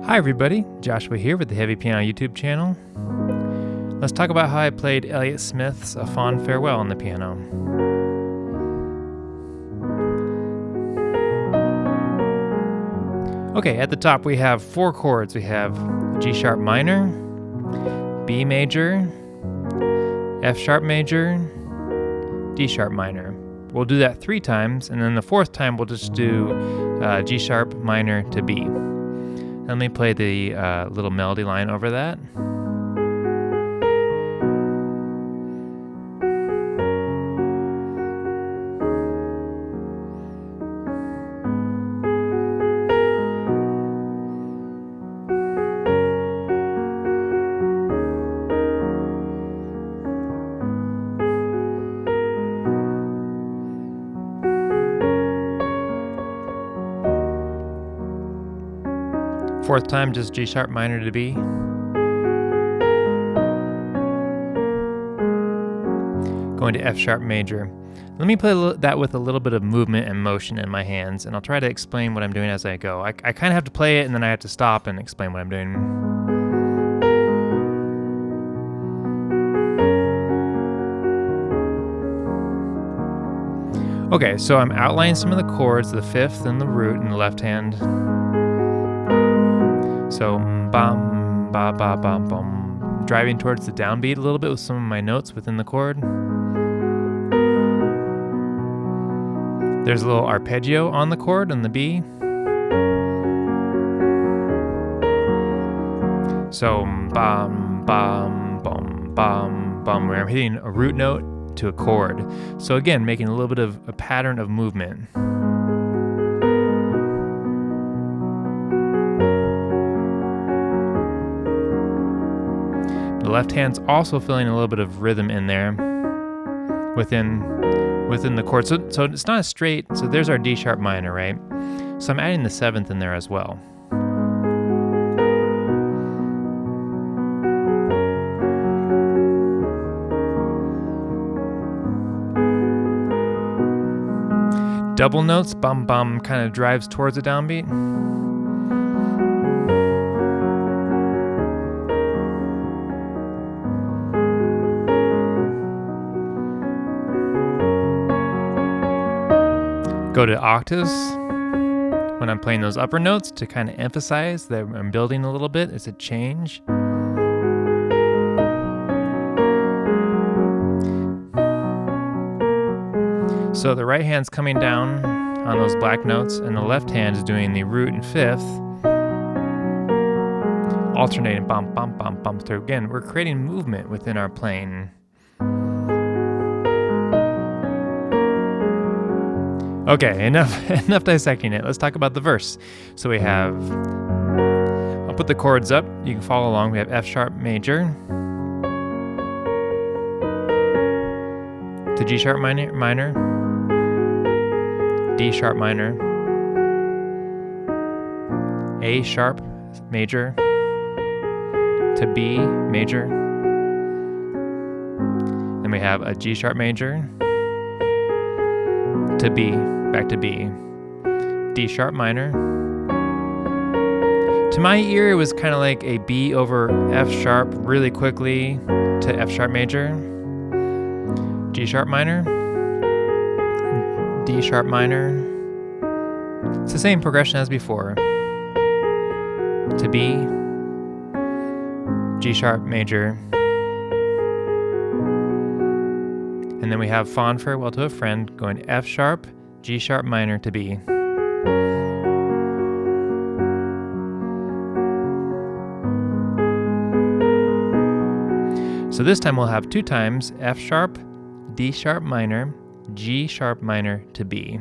Hi everybody, Joshua here with the Heavypiano YouTube channel. Let's talk about how I played Elliott Smith's A Fond Farewell on the piano. Okay, at the top we have 4 chords. We have G sharp minor, B major, F sharp major, D sharp minor. We'll do that 3 times, and then the 4th time we'll just do G sharp minor to B. Let me play the little melody line over that. Fourth time, just G sharp minor to B. Going to F sharp major. Let me play that with a little bit of movement and motion in my hands, and I'll try to explain what I'm doing as I go. I kind of have to play it, and then I have to stop and explain what I'm doing. Okay, so I'm outlining some of the chords, the 5th and the root in the left hand. So, bum, ba, ba, bum, bum. Driving towards the downbeat a little bit with some of my notes within the chord. There's a little arpeggio on the chord on the B. So, bum, bum, bum, bum, bum, where I'm hitting a root note to a chord. So again, making a little bit of a pattern of movement. The left hand's also feeling a little bit of rhythm in there within the chord. So it's not a straight, so there's our D sharp minor, right? So I'm adding the 7th in there as well. Double notes, bum bum, kind of drives towards the downbeat. Go to octaves when I'm playing those upper notes to kind of emphasize that I'm building a little bit. It's a change. So the right hand's coming down on those black notes, and the left hand is doing the root and 5th, alternating bum bum bum bum through. Again, we're creating movement within our playing. Okay, enough dissecting it. Let's talk about the verse. So we have, I'll put the chords up. You can follow along. We have F sharp major to G sharp minor, D sharp minor, A sharp major to B major. Then we have a G sharp major to B, back to B, D sharp minor. To my ear, it was kind of like a B over F sharp really quickly to F sharp major, G sharp minor, D sharp minor. It's the same progression as before. To B, G sharp major. And then we have Fond Farewell to a Friend going F sharp, G sharp minor to B. So this time we'll have 2 times F sharp, D sharp minor, G sharp minor to B.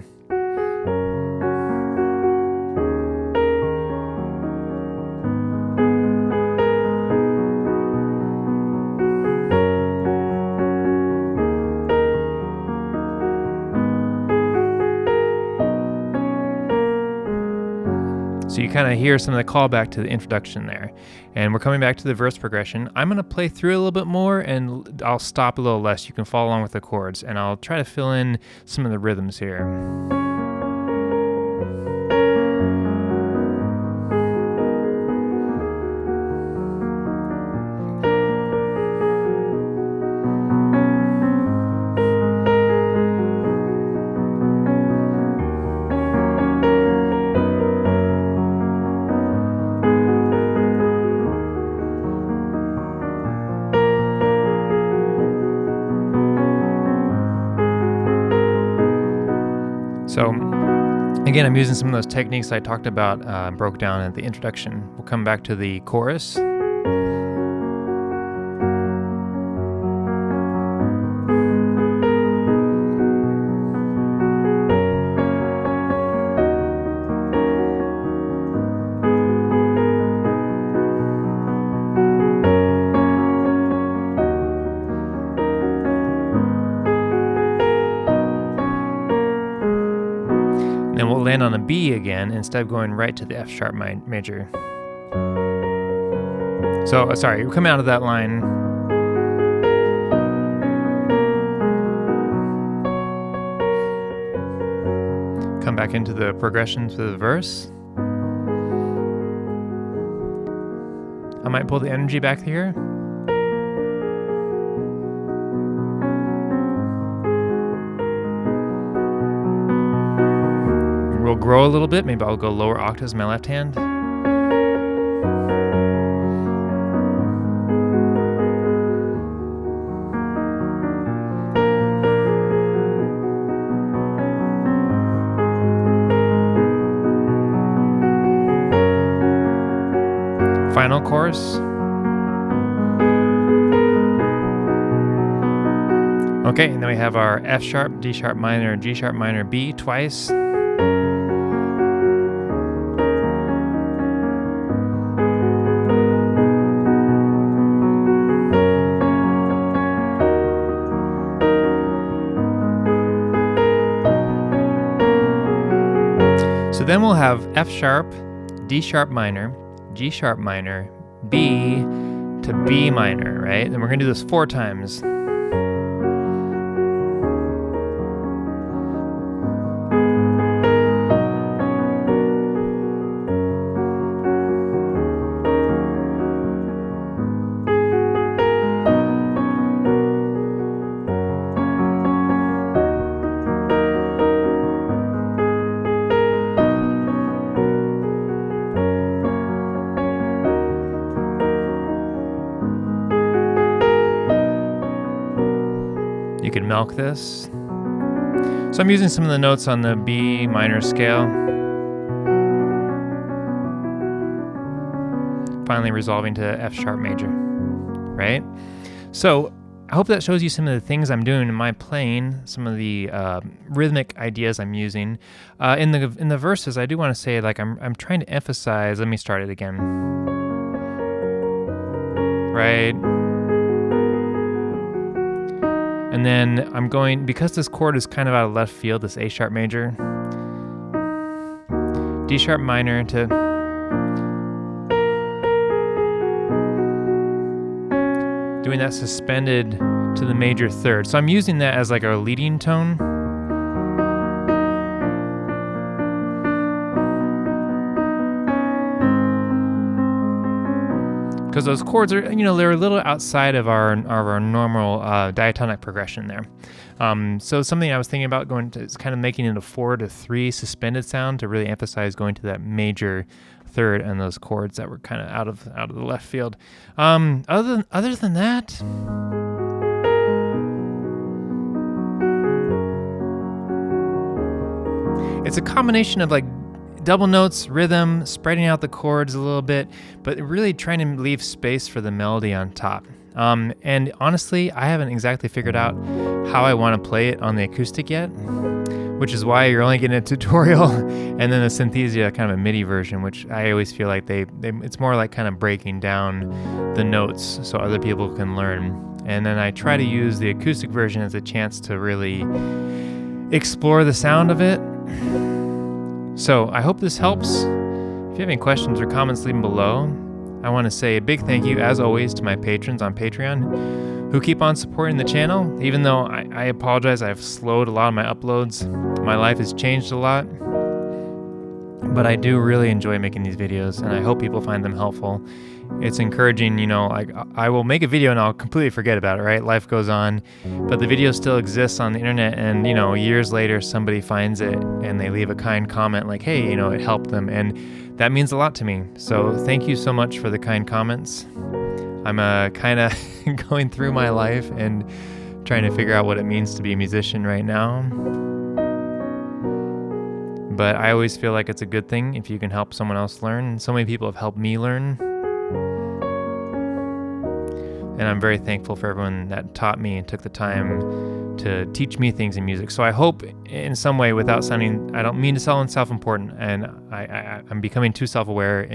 So you kind of hear some of the callback to the introduction there. And we're coming back to the verse progression. I'm going to play through it a little bit more, and I'll stop a little less. You can follow along with the chords, and I'll try to fill in some of the rhythms here. Again, I'm using some of those techniques I talked about, broke down at the introduction. We'll come back to the chorus. Then we'll land on a B again instead of going right to the F sharp major. So, sorry, we're coming out of that line. Come back into the progression for the verse. I might pull the energy back here. We'll grow a little bit. Maybe I'll go lower octaves in my left hand. Final chorus. Okay, and then we have our F sharp, D sharp minor, G sharp minor, B twice. So then we'll have F sharp, D sharp minor, G sharp minor, B to B minor, right? And we're gonna do this 4 times. You can milk this. So I'm using some of the notes on the B minor scale. Finally resolving to F sharp major, right? So I hope that shows you some of the things I'm doing in my playing, some of the rhythmic ideas I'm using. In the verses, I do want to say, like, I'm trying to emphasize, let me start it again. Right? And then I'm going, because this chord is kind of out of left field, this A sharp major, D sharp minor to doing that suspended to the major third. So I'm using that as like our leading tone. Because those chords are, they're a little outside of our normal diatonic progression there. So something I was thinking about going to is kind of making it a 4-3 suspended sound to really emphasize going to that major third and those chords that were kind of out of the left field. Other than that, it's a combination of like double notes, rhythm, spreading out the chords a little bit, but really trying to leave space for the melody on top. And honestly, I haven't exactly figured out how I want to play it on the acoustic yet, which is why you're only getting a tutorial and then a Synthesia, kind of a MIDI version, which I always feel like it's more like kind of breaking down the notes so other people can learn. And then I try to use the acoustic version as a chance to really explore the sound of it. So I hope this helps. If you have any questions or comments, leave them below. I want to say a big thank you, as always, to my patrons on Patreon who keep on supporting the channel. Even though I apologize, I've slowed a lot of my uploads. My life has changed a lot. But I do really enjoy making these videos, and I hope people find them helpful. It's encouraging, like I will make a video and I'll completely forget about it, right? Life goes on, but the video still exists on the internet, and years later somebody finds it and they leave a kind comment like, hey, it helped them, and that means a lot to me. So thank you so much for the kind comments. I'm kind of going through my life and trying to figure out what it means to be a musician right now. But I always feel like it's a good thing if you can help someone else learn. So many people have helped me learn. And I'm very thankful for everyone that taught me and took the time to teach me things in music. So I hope in some way, without sounding, I don't mean to sound self-important, and I'm becoming too self-aware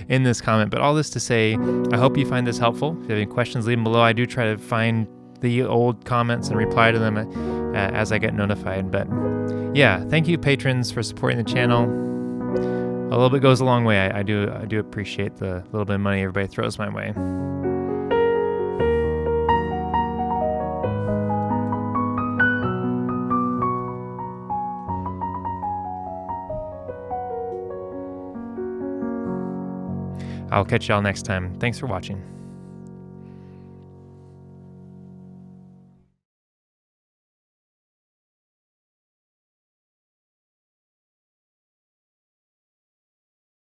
in this comment, but all this to say, I hope you find this helpful. If you have any questions, leave them below. I do try to find the old comments and reply to them as I get notified. But yeah, thank you patrons for supporting the channel. A little bit goes a long way. I do appreciate the little bit of money everybody throws my way. I'll catch y'all next time. Thanks for watching.